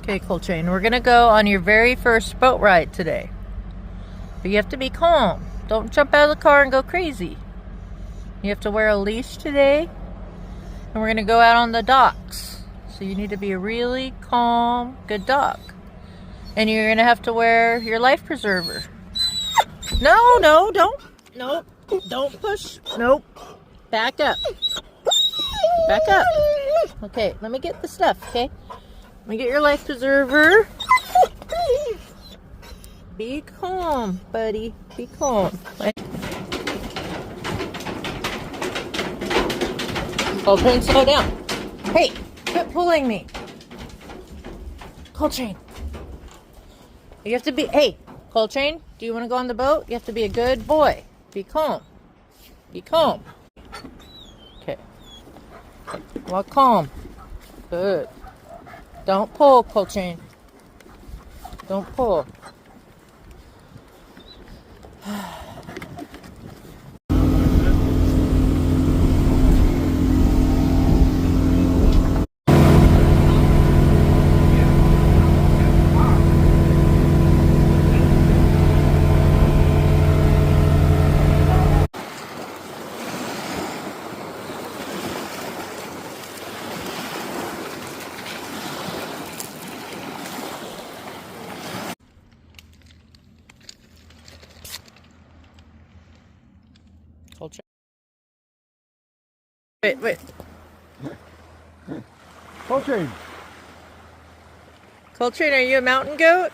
Okay, Coltrane, we're gonna go on your very first boat ride today. But you have to be calm. Don't jump out of the car and go crazy. You have to wear a leash today. And we're gonna go out on the docks. So you need to be a really calm, good dog. And you're gonna have to wear your life preserver. No, don't push. Nope. Back up. Back up. Okay, let me get the stuff, okay? Let me get your life preserver. Be calm, buddy. Be calm. Coltrane, slow down. Hey, quit pulling me. Coltrane. You have to be... Hey, Coltrane, do you want to go on the boat? You have to be a good boy. Be calm. Be calm. Okay. Walk calm. Good. Don't pull, Coltrane. Don't pull. Coltrane. Wait. Coltrane. Coltrane, are you a mountain goat?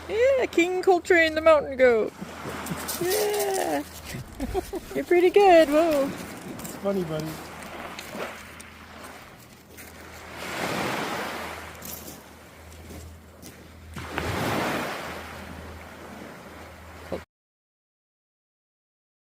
Yeah, King Coltrane the mountain goat. Yeah. You're pretty good. Whoa. It's funny, buddy.